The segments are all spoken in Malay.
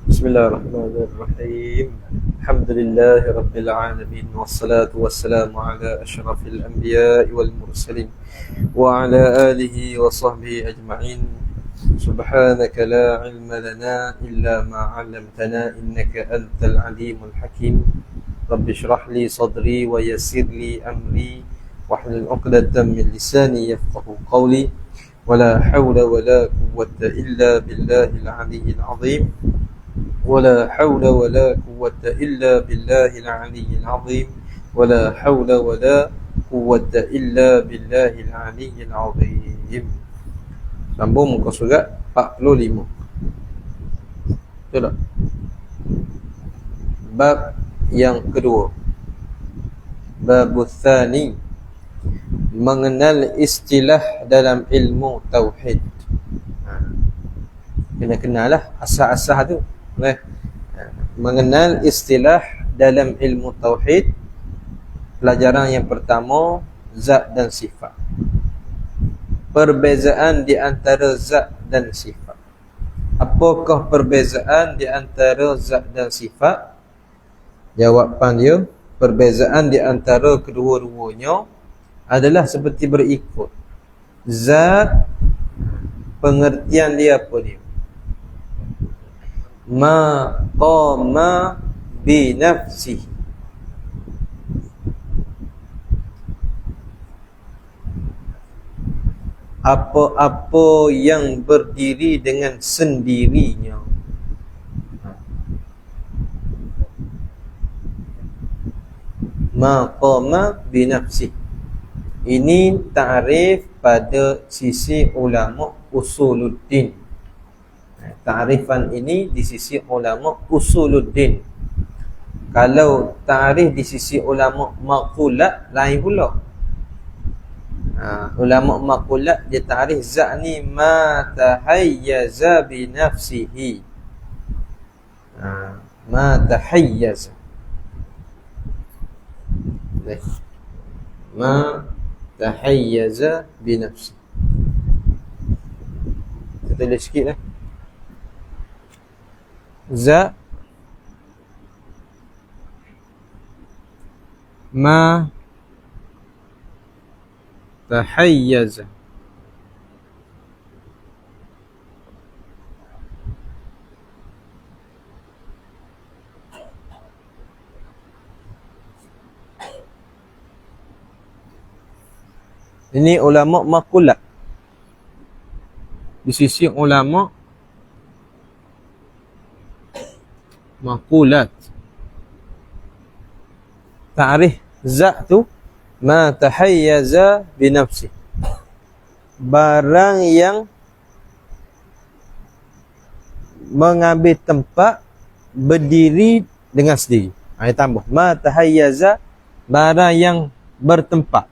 Bismillahirrahmanirrahim. Alhamdulillahi rabbil alamin wassalatu wassalamu ala asyrafil anbiya'i wal mursalin wa ala alihi wa sahbihi ajma'in. Subhanaka la ilma lana illa ma 'allamtana innaka antal alimul hakim. Rabbi shrah li sadri wa yassir li amri wahlul 'uqdatam min lisani yafqahu qawli. Wala hawla wala quwwata illa billahil 'aliyyil 'azim. ولا حول ولا قوة إلا بالله العلي العظيم ولا حول ولا قوة إلا بالله العلي العظيم. Sambung muka surat 45. Betul tak? Bab yang kedua, Babul Thani, mengenal istilah dalam ilmu tauhid. Kena kenal lah asas-asas tu. Mengenal istilah dalam ilmu tauhid. Pelajaran yang pertama, zat dan sifat. Perbezaan di antara zat dan sifat. Apakah perbezaan di antara zat dan sifat? Jawapan dia, perbezaan di antara kedua-duanya adalah seperti berikut. Zat, pengertian dia apa dia? Ma qama bi nafsihi, apa-apa yang berdiri dengan sendirinya. Ma qama bi nafsihi, ini ta'rif pada sisi ulama usuluddin. Ta'rifan ini di sisi ulama usuluddin. Kalau ta'rif di sisi ulama maqulat lain pula. Ulama maqulat dia ta'rif zat ni ma tahayyaza bi nafsihi. Ma tahayyaza. Ma tahayyaza bi nafsihi. Kita tulis sikit lah. Za ma tahayyaza ini ulama maqulat. Di sisi ulama maqulat, ta'rif zat tu ma tahayyaza bi nafsi, barang yang mengambil tempat, berdiri dengan sendiri. Ini tambah ma tahayyaza, barang yang bertempat.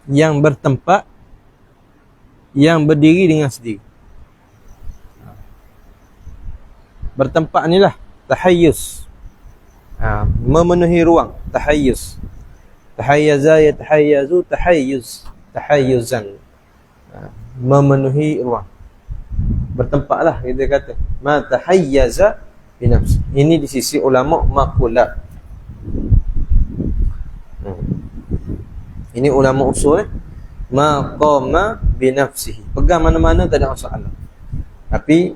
Yang bertempat, yang berdiri dengan sendiri. Bertempat ni lah tahayyuz. Memenuhi ruang, tahayyuz. Tahayyaza yatahayyazu, tahayyuz, tahayyuzan. Memenuhi ruang. Bertempat lah kita kata. Ma tahayyaza bi nafsi. Ini di sisi ulama maqulat. Ini ulama usul ma qama bi nafsihi. Pegang mana-mana tak ada masalah. Tapi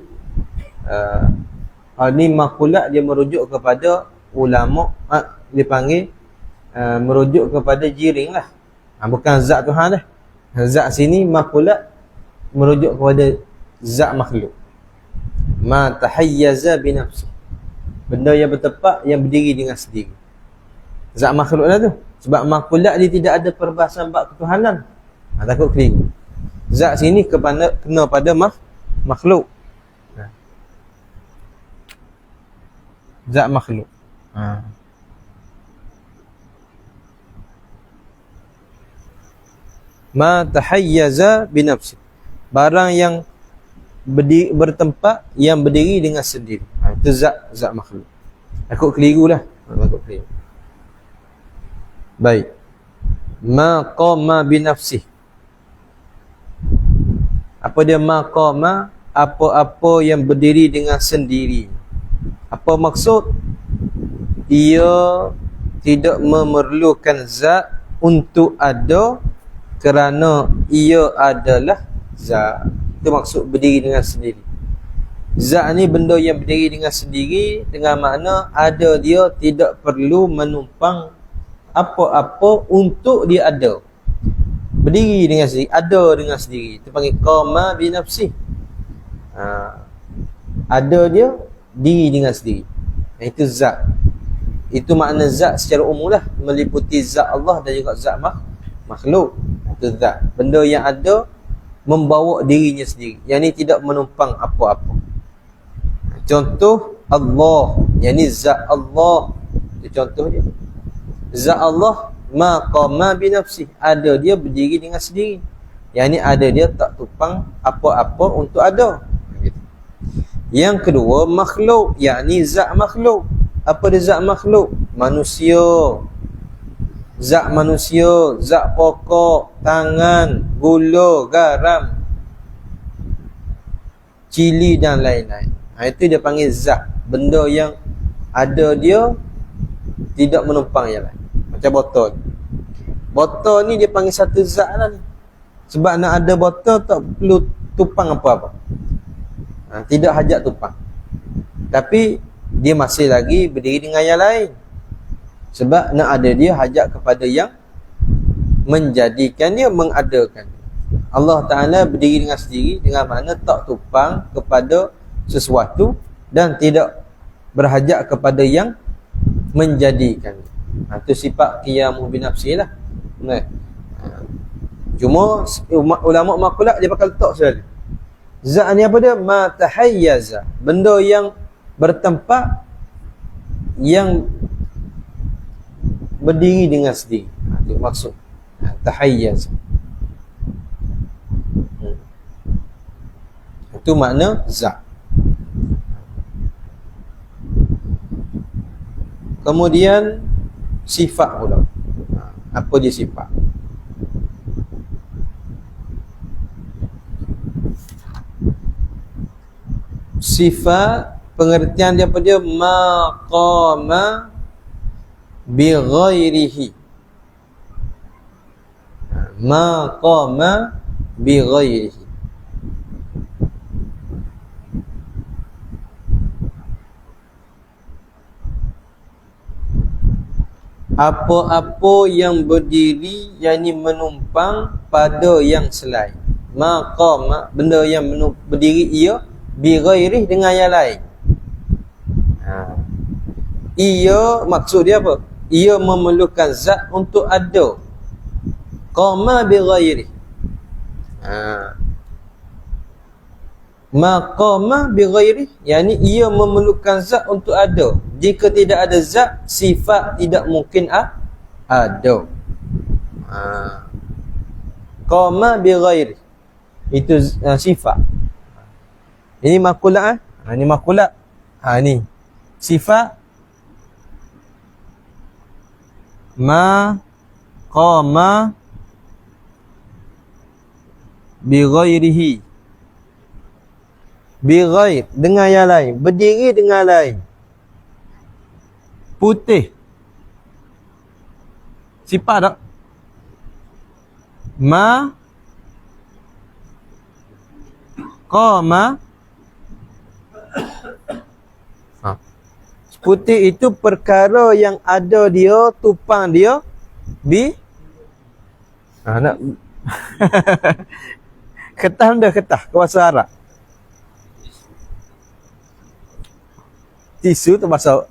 ini maqulat dia merujuk kepada ulama, dia panggil merujuk kepada jiring lah. Bukan zat Tuhan dah. Zat sini maqulat merujuk kepada zat makhluk. Ma tahayyaza bi nafsi, benda yang bertempat, yang berdiri dengan sendiri. Zat makhluk lah tu. Sebab maqulat dia tidak ada perbahasan bab ketuhanan. Takut keliru. Zat sini kena pada makhluk. Zat makhluk. Ma tahayyaza binafsi. Barang yang bertempat, yang berdiri dengan sendiri. Itu zat makhluk. Aku keliru lah. Aku keliru. Baik. Ma qama binafsi. Apa dia ma qama? Apa-apa yang berdiri dengan sendiri. Apa maksud? Ia tidak memerlukan zat untuk ada, kerana ia adalah zat. Itu maksud berdiri dengan sendiri. Zat ni benda yang berdiri dengan sendiri, dengan makna ada dia, tidak perlu menumpang apa-apa untuk dia ada. Berdiri dengan sendiri, ada dengan sendiri. Itu panggil qama bi nafsi. Ada dia, diri dengan sendiri. Itu zat. Itu makna zat secara umum lah, meliputi zat Allah dan juga zat makhluk. Itu zat. Benda yang ada membawa dirinya sendiri. Yang ni tidak menumpang apa-apa. Contoh Allah. Yang ni zat Allah. Itu contoh dia. Zat Allah ma qama bi nafsi. Ada dia berdiri dengan sendiri. Yang ni ada dia tak tumpang apa-apa untuk ada. Yang kedua makhluk. Yang ni zat makhluk. Apa dia zat makhluk? Manusia. Zat manusia, zat pokok, tangan, gula, garam, cili dan lain-lain. Itu dia panggil zat. Benda yang ada dia, tidak menumpang yang lain. Macam botol. Botol ni dia panggil satu zat lah ni. Sebab nak ada botol tak perlu tumpang apa-apa. Tidak hajat tumpang. Tapi dia masih lagi berdiri dengan yang lain. Sebab nak ada dia hajat kepada yang menjadikan dia, mengadakan. Allah Ta'ala berdiri dengan sendiri, dengan makna tak tumpang kepada sesuatu dan tidak berhajat kepada yang menjadikan. Itu sifat qiyamu binafsi lah. Cuma ulama makulat dia pakai letak sekali. Zat ni apa dia? Ma tahayyaza. Benda yang bertempat, yang berdiri dengan sendiri. Itu maksud tahayyaz. Itu makna zat. Kemudian sifat pula. Apa dia sifat? Sifat pengertian dia apa dia? Maqama bi ghairihi. Maqama bi ghairihi. Apa-apa yang berdiri, yang ini menumpang pada yang selain. Maqama, benda yang berdiri ia, bi ghairihi, dengan yang lain. Ia maksud dia apa? Ia memerlukan zat untuk ada. Qama bi ghairi. Maqama bi ghairi, yakni ia memerlukan zat untuk ada. Jika tidak ada zat, sifat tidak mungkin ada. Qama bi ghairi. Itu sifat. Ini makulat. Ini makulat. Ini sifat. Ma qama bi ghairihi. Bi ghair, dengan yang lain, berdiri dengan lain. Putih. Sifat tak? Ma qama. Putih itu perkara yang ada dia, tumpang dia bi nak ketah dah ketah ke bahasa Arab. Tisu tu bahasa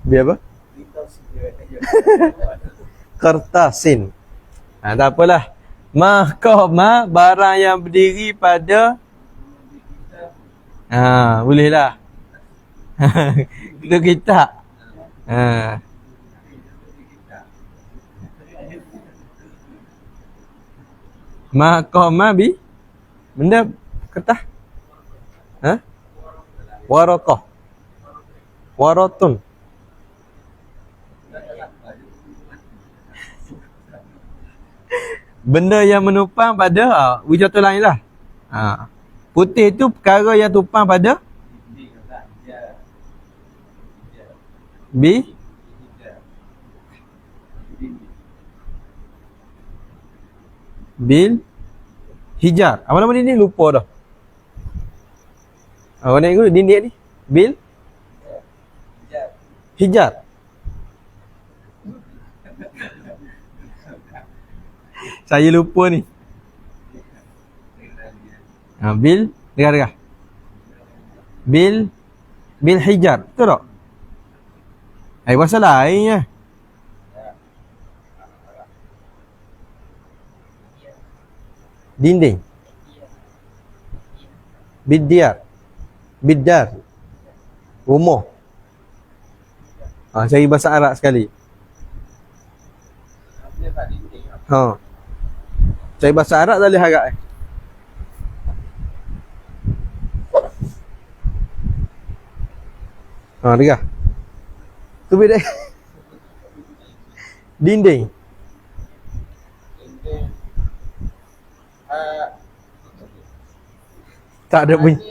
biar apa? Kertasin. Tak apalah. Mahkamah, barang yang berdiri pada Boleh lah. Itu kita. Maqama bi benda kertas. Warakah. Waratun. Benda yang menupang pada wujud lain lah. Putih tu perkara yang tupang pada bil hijar. Apa nama ni? Lupa dah. Awak nak ikut dinding ni? Bil hijar. Saya lupa ni. Bil dengar. Bil hijar. Betul tak? Bahasa lain ya. Dinding. Bidar. Rumah. Cari bahasa Arab sekali. Cari bahasa Arab tak boleh harap. Dengar. Tu beda. Dinding. Tak ada bunyi.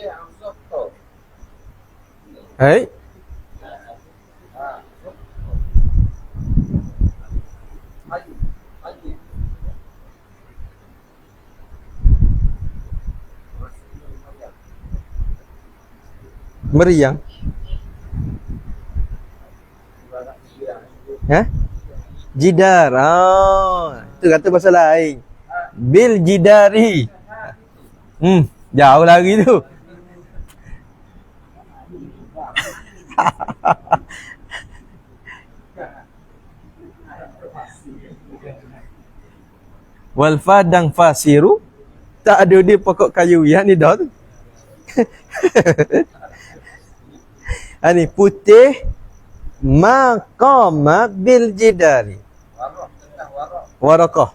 Meriang. Jidar. Itu kata bahasa lain. Bil jidari. Jauh lagi tu. Wal fadang fasiru. Tak ada dia pokok kayu yang ni dah tu. Ni putih maqama bil jidari. Warakah.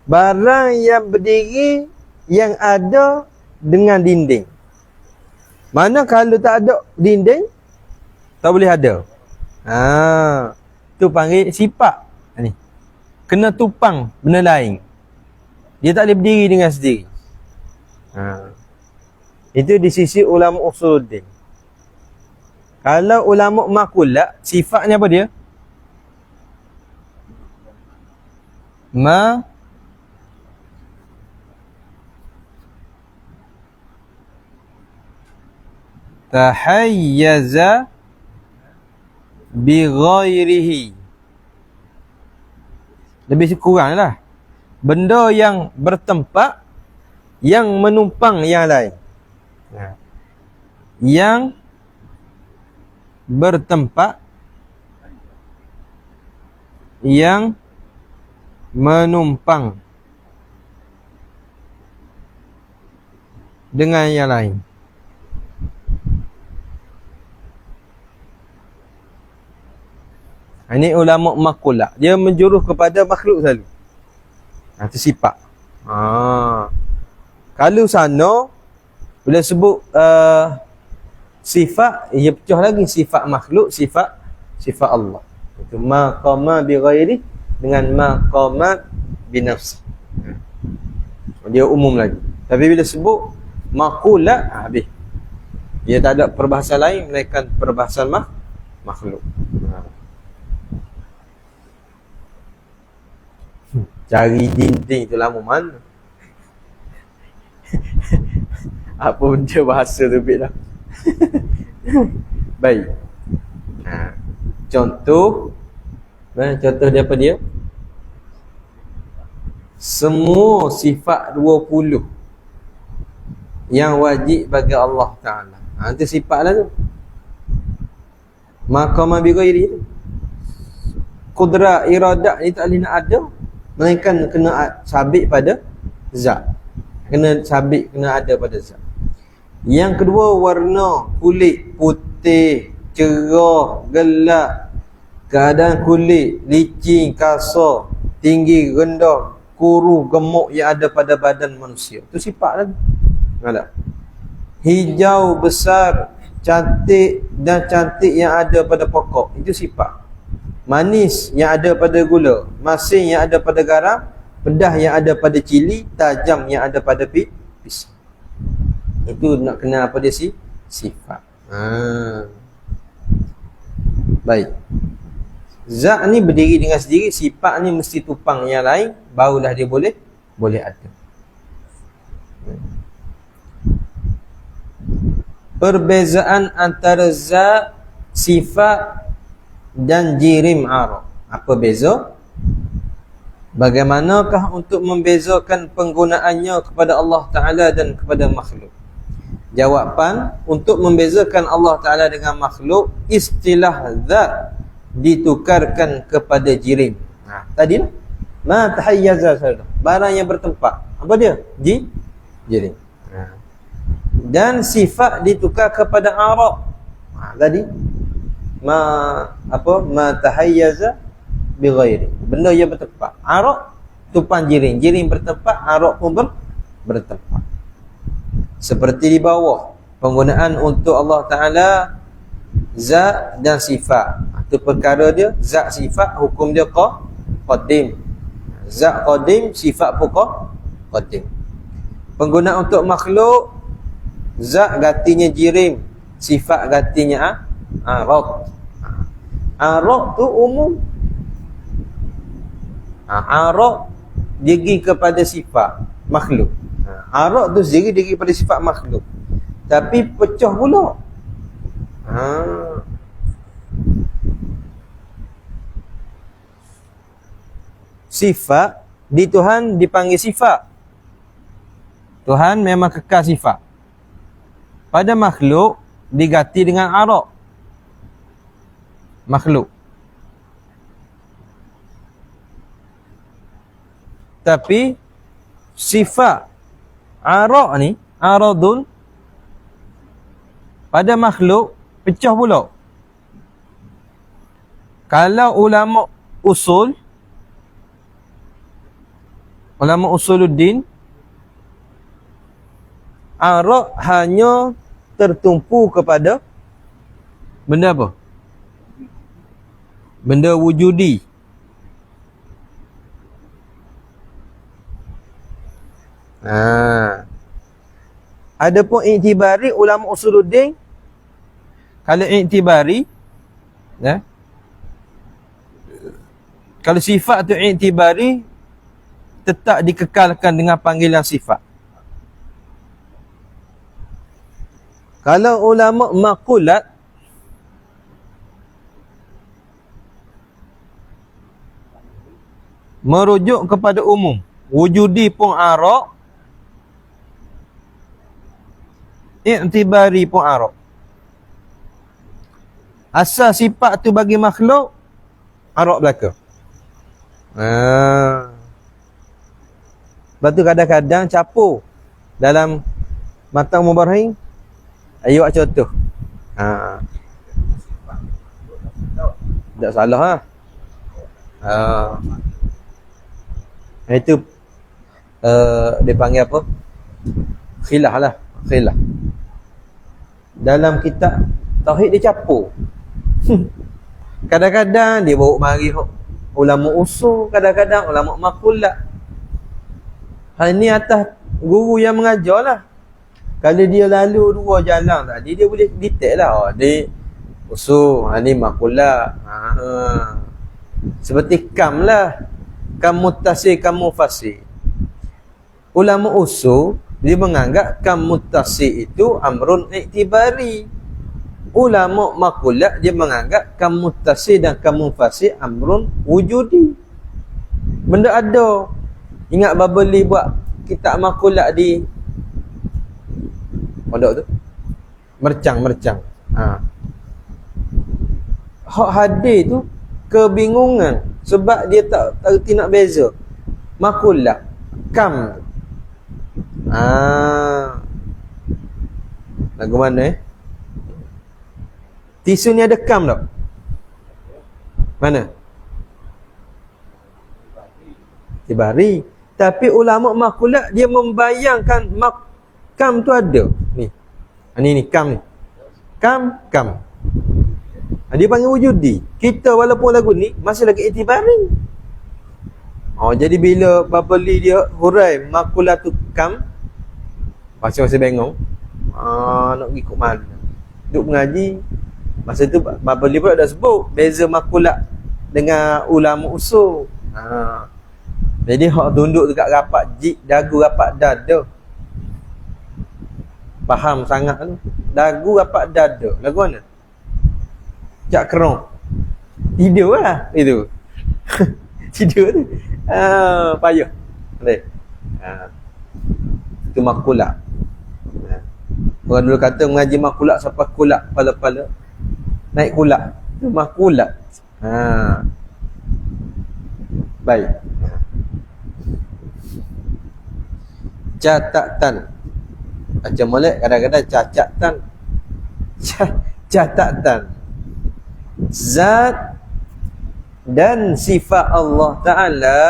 Barang yang berdiri yang ada dengan dinding. Mana kalau tak ada dinding tak boleh ada. Tu panggil sifat. Ni kena tupang benda lain. Dia tak boleh berdiri dengan sendiri. Itu di sisi ulama usuluddin. Kalau ulama makulah, sifatnya apa dia? Tahayyaza bi ghairihi. Lebih kurang lah. Benda yang bertempat, yang menumpang yang lain. Yang bertempat, yang menumpang dengan yang lain. Ini ulama makulah. Dia menjuruh kepada makhluk selalu. Itu sifat. Kalau sana bila sebut sifat, ia pecah lagi sifat makhluk, sifat Allah. Itu maqama bi ghairi dengan maqama bi nafsi. Dia umum lagi. Tapi bila sebut maqulah, habis. Dia tak ada perbahasan lain melainkan perbahasan makhluk. Cari dinding tu lama mana? Apa benda bahasa tu dah. Baik. Contoh dia apa dia? Semua sifat 20 yang wajib bagi Allah Ta'ala. Itu sifat lah tu. Maqama bi ghairi. Qudrat, iradat ni tak boleh nak ada, melainkan kena sabit pada zat. Kena sabit, kena ada pada zat. Yang kedua, warna kulit putih, cerah, gelap, keadaan kulit licin, kasar, tinggi, rendah, kurus, gemuk yang ada pada badan manusia. Itu sifat lagi. Ada. Hijau, besar, cantik dan cantik yang ada pada pokok. Itu sifat. Manis yang ada pada gula, masin yang ada pada garam, pedas yang ada pada cili, tajam yang ada pada pisau. Itu nak kenal apa dia sifat. Baik. Zat ni berdiri dengan sendiri, sifat ni mesti tupang yang lain, barulah dia boleh ada. Perbezaan antara zat, sifat dan jirim arab. Apa beza? Bagaimanakah untuk membezakan penggunaannya kepada Allah Ta'ala dan kepada makhluk? Jawapan, untuk membezakan Allah Ta'ala dengan makhluk, istilah zat ditukarkan kepada jirim. Tadi lah, ma tahayyaza, barang yang bertempat. Apa dia? Jirim. Dan sifat ditukar kepada araq. Tadi ma tahayyaza bi ghairi, benda yang bertempat. Araq tupan jirim, jirim bertempat, araq pun bertempat. Seperti di bawah, penggunaan untuk Allah Ta'ala zat dan sifat. Itu perkara dia, zat sifat, hukum dia qadim. Zat qadim, sifat pun qadim. Penggunaan untuk makhluk, zat gantinya jirim, sifat gantinya araq. Araq tu umum. Araq diri kepada sifat makhluk. Araq tu sendiri diri kepada sifat makhluk, tapi pecah pula. Sifat di Tuhan dipanggil sifat. Tuhan memang kekal sifat. Pada makhluk diganti dengan araq. Makhluk. Tapi sifat araq ni, aradun, pada makhluk pecah pula. Kalau ulama usuluddin, araq hanya tertumpu kepada benda apa? Benda wujudi. Adapun i'tibari, ulama usuluddin kalau i'tibari, kalau sifat tu i'tibari, tetap dikekalkan dengan panggilan sifat. Kalau ulama maqulat, merujuk kepada umum, wujudi pun araq, i'tibari pun araq. Asal sifat tu bagi makhluk, araq belaka. Lepas tu kadang-kadang capur dalam matang mubarahing. Ayo buat contoh. Tak salah itu dia panggil apa? Khilaf lah. Khilaf. Dalam kitab tauhid dia capur. Kadang-kadang dia bawa mari ulama usul, kadang-kadang ulama maqulat. Hal ni atas guru yang mengajar lah. Kalau dia lalu dua jalan tadi, dia boleh detect lah. Dia usul, ni maqulat. Seperti kam lah. Kam muttasil, kam mufasil. Ulama usul dia menganggap kam muttasil itu amrun i'tibari. Ulama maqulat dia menganggap kam muttasil dan kam mufasil amrun wujudi. Benda ada. Ingat Babali buat kitab maqulat di pondok tu? Mercang. Hak hadis tu kebingungan sebab dia tak erti nak beza. Maqulat kam. Lagu mana Tisu ni ada kam tak? Mana? Tibari. Tapi ulama makulat dia membayangkan kam tu ada. Ni. Ni kam ni. Kam. Dia panggil wujudi. Kita walaupun lagu ni masih lagi itibari. Jadi bila Babali dia hurai makulatu kam, masih bengong. Nak pergi ke mana? Duk mengaji. Masa tu Babali pun dah sebut beza makulat dengan ulama usul. Jadi hak tunduk dekat rapat jik, dagu rapat dada. Faham sangat tu. Dagu rapat dada. Lagu mana? Cak kerong. Tidur lah itu. Tidur tu. Payah. Itu makulat. Orang dulu kata mengaji makulat sampai kulak pala-pala. Naik kulak. Itu makulat. Baik. Catatan. Macam molek kadang-kadang cacatan. Catatan. Zat dan sifat Allah Ta'ala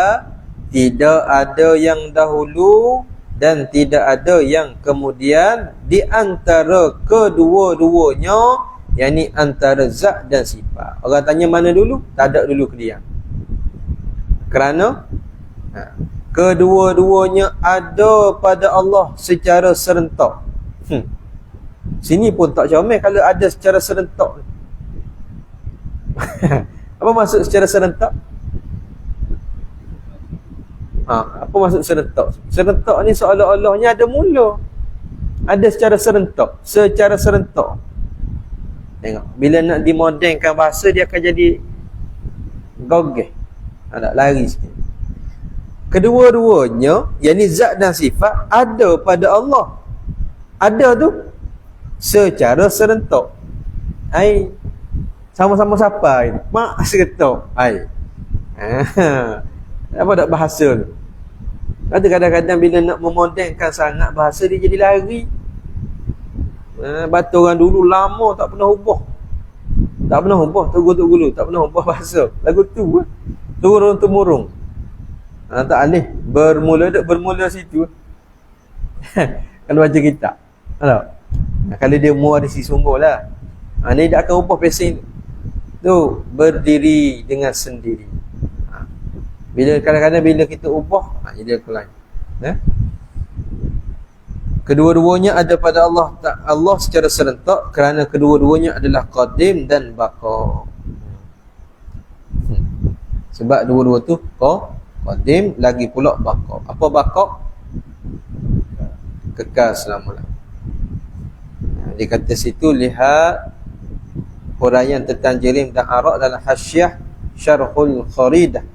tidak ada yang dahulu dan tidak ada yang kemudian di antara kedua-duanya, yakni antara zat dan sifat. Orang tanya mana dulu? Tak ada dulu ke dia. Kerana kedua-duanya ada pada Allah secara serentak. Sini pun tak comel kalau ada secara serentak. Apa maksud secara serentak? Apa maksud serentak? Serentak ni seolah-olahnya ada mula. Ada secara serentak. Secara serentak. Tengok, bila nak dimodenkan bahasa dia akan jadi gogeh. Nak lari sikit. Kedua-duanya, yakni zat dan sifat ada pada Allah. Ada tu secara serentak. Sama-sama siapa ini? Mak serentak. Apa tak bahasa tu? Ada kadang-kadang bila nak memodenkan sangat bahasa dia jadi lari. Batu orang dulu lama tak pernah ubah. Tak pernah ubah Tugulu, tak pernah ubah bahasa. Lagu tu turun-temurung. Tak alih bermula situ. Kalau baca kitab. Kalau dia muarisi sungguhlah. Ni dia akan ubah pesen tu berdiri dengan sendiri. Bila kadang-kadang bila kita ubah, dia lain. Kedua-duanya ada pada Allah secara serentak kerana kedua-duanya adalah qadim dan baqa. Sebab dua-dua tu qadim lagi pula baqa. Apa baqa? Kekal selama-lamanya. Dia kata situ lihat huraian tentang Jirim dan Arak dalam Hasyiah Syarhul Kharidah.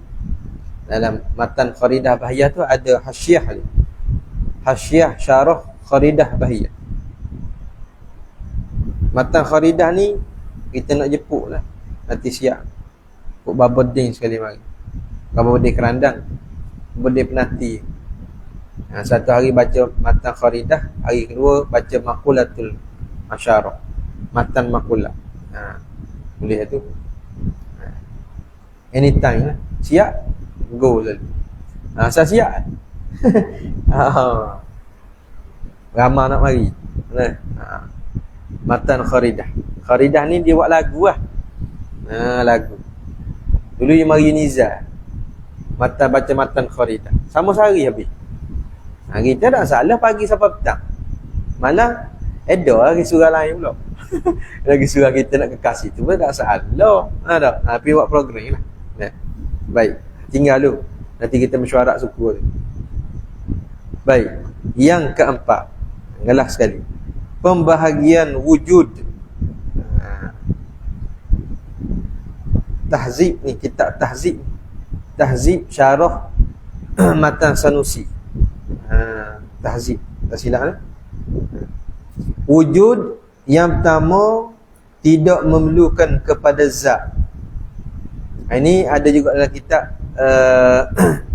Dalam matan Kharidah Bahiyah tu ada hasyiah ni. Hasyiah Syarah Kharidah Bahiyah. Matan Kharidah ni kita nak jepuk lah. Nanti siap. Puk baboding sekali mari. Baboding kerandang. Baboding penati. Satu hari baca matan Kharidah, hari kedua baca Maqulatul Asyarah. Matan Maqulah. Boleh tu. Anytime lah. Siap? Go lalu. Saya siap. Ramah nak mari. Matan Kharidah. Kharidah ni dia buat lagu lah. Lagu. Dulu dia mari Nizar. Baca matan Kharidah. Sama sehari habis. Kita tak salah pagi sampai petang. Malah ada lagi surah lain pula. Lagi surah kita nak kekasih tu pun tak salah. Tapi buat program lah. Baik. Tinggal dulu. Nanti kita mesyuarat suku tu. Baik. Yang keempat. Ngelah sekali. Pembahagian wujud. Tahzib ni. Kitab Tahzib. Tahzib Syarah Matan Sanusi. Tahzib. Tak silap lah. Wujud yang pertama tidak memerlukan kepada zat. Ini ada juga dalam kitab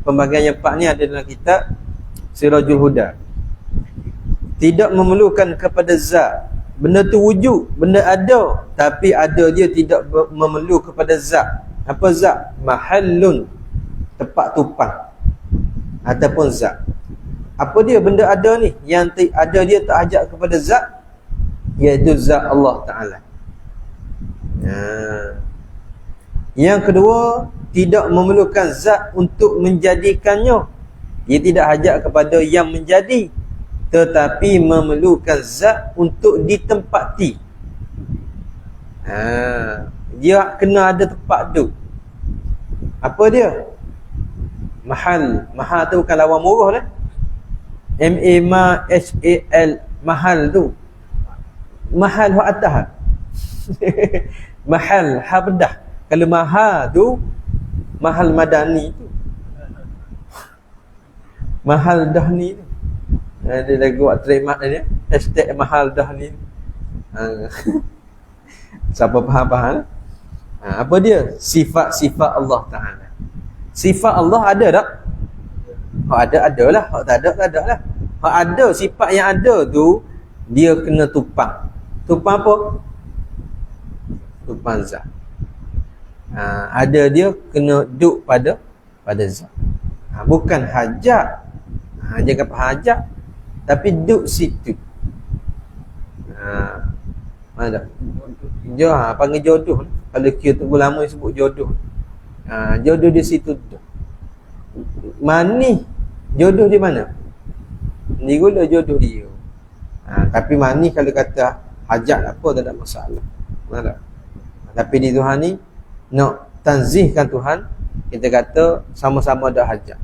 pembagian yang empat ni ada dalam kitab Sirajul Huda. Tidak memerlukan kepada zat benda tu wujud, benda ada, tapi ada dia tidak memerlu kepada zat. Apa zat? Mahallun, tempat tumpang ataupun zat. Apa dia benda ada ni? Yang ada dia tak hajat kepada zat, iaitu zat Allah Ta'ala. Yang kedua, tidak memerlukan zat untuk menjadikannya. Dia tidak hajat kepada yang menjadi, tetapi memerlukan zat untuk ditempati. Dia kena ada tempat tu. Apa dia? Mahal. Mahal tu bukan lawan murah lah. M-A-M-H-A-L. Mahal tu. Mahal hak atas. Mahal ha bedah. Kalau mahal tu mahal madani tu. Mahal dah ni tu. Dia lagi buat trademark dia. Hashtag mahal dah ni. Siapa faham-faham? Apa dia? Sifat-sifat Allah Ta'ala. Sifat Allah ada tak? Hak ada, ada lah. Hak tak ada, tak ada lah. Hak ada, sifat yang ada tu, dia kena tupang. Tupang apa? Tupang zat. Ada dia kena duduk pada zat. Bukan hajat. Jangan apa hajat, tapi duduk situ. Mana? Panggil jodoh. Kalau kira tunggu lama sebut jodoh. Jodoh di situ tu. Mani jodoh di mana? Ni gula jodoh dia. Tapi mani kalau kata hajat apa tak ada masalah. Mana? Tapi di Tuhan ni nak tanzihkan Tuhan, kita kata sama-sama ada hajat.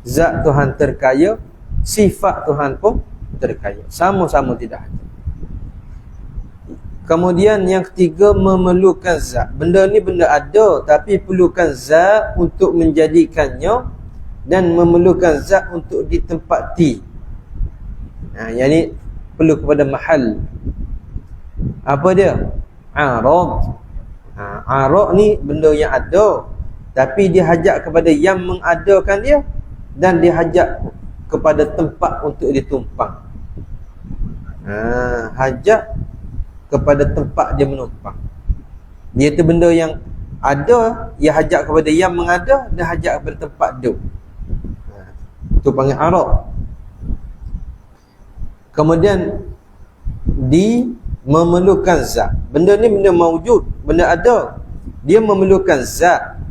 Zat Tuhan terkaya, sifat Tuhan pun terkaya. Sama-sama tidak hajat. Kemudian yang ketiga, memerlukan zat. Benda ni benda ada, tapi perlukan zat untuk menjadikannya, dan memerlukan zat untuk ditempati. Yang ni perlu kepada mahal. Apa dia? Arad. Arad ni benda yang ada, tapi dia hajat kepada yang mengadakan dia, dan dia hajat kepada tempat untuk ditumpang. Hajat kepada tempat dia menumpang. Dia tu benda yang ada, ia hajat kepada yang mengada, dan hajat kepada tempat duduk. Itu panggil arad. Kemudian memerlukan zat. Benda ni benda mawujud, benda ada. Dia memerlukan zat,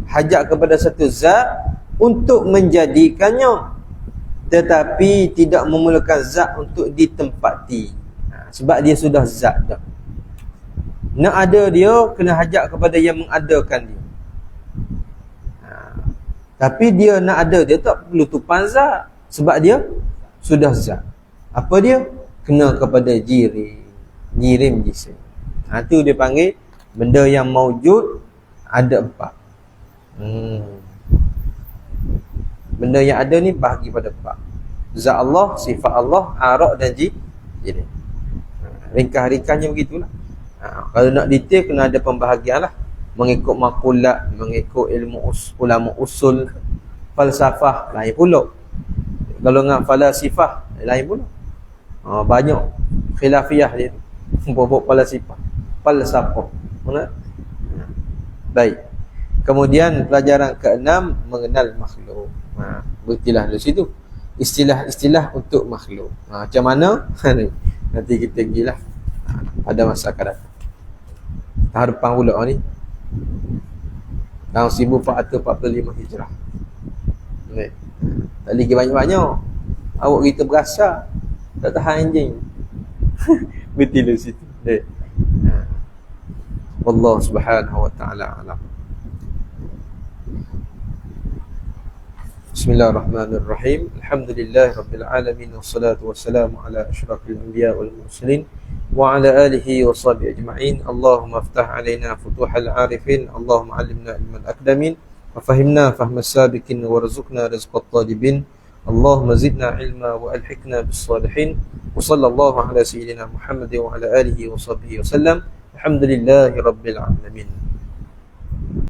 hajat kepada satu zat untuk menjadikannya, tetapi tidak memerlukan zat untuk ditempati. Sebab dia sudah zat dah. Nak ada dia, kena hajat kepada yang mengadakan dia. Tapi dia nak ada, dia tak perlu tupan zat, sebab dia sudah zat. Apa dia? Kena kepada jirim jisim. Itu dia panggil benda yang mawujud ada empat. Benda yang ada ni bahagi pada empat. Zat Allah, sifat Allah, arad dan jirim. Ringkas-ringkasnya begitulah. Kalau nak detail, kena ada pembahagian lah. Mengikut makulat, mengikut ilmu ulama usul, falsafah, lain pula. Golongan falasifah, lain pula. Banyak khilafiyah dia. Bobok falsafah. Mana? Baik. Kemudian pelajaran ke-6, mengenal makhluk. Berhentilah di situ. Istilah-istilah untuk makhluk. Macam mana? Nanti kita pergilah pada masa akan datang. Tahun depan pula ni, tahun 1445 Hijrah. Tak lagi banyak-banyak. Awak kita berasa tak tahan anjing. Betul di situ. Wallahu subhanahu wa ta'ala alam. Bismillahirrahmanirrahim. Alhamdulillahi rabbil alamin, wassalatu wassalamu ala asyrafil anbiya wal mursalin wa ala alihi wa sahbihi ajma'in. Allahumma aftah alaina futuhal arifin, Allahumma allimna ilman akdamin, wa fahimna fahmas sabiqin, wa rizqna rizqat talibin. Allahumma zidna ilma wa alhiqna bis salihin. Wa sallallahu ala sayyidina Muhammad wa ala alihi wa sahbihi wa sallam. Alhamdulillahi rabbil alamin.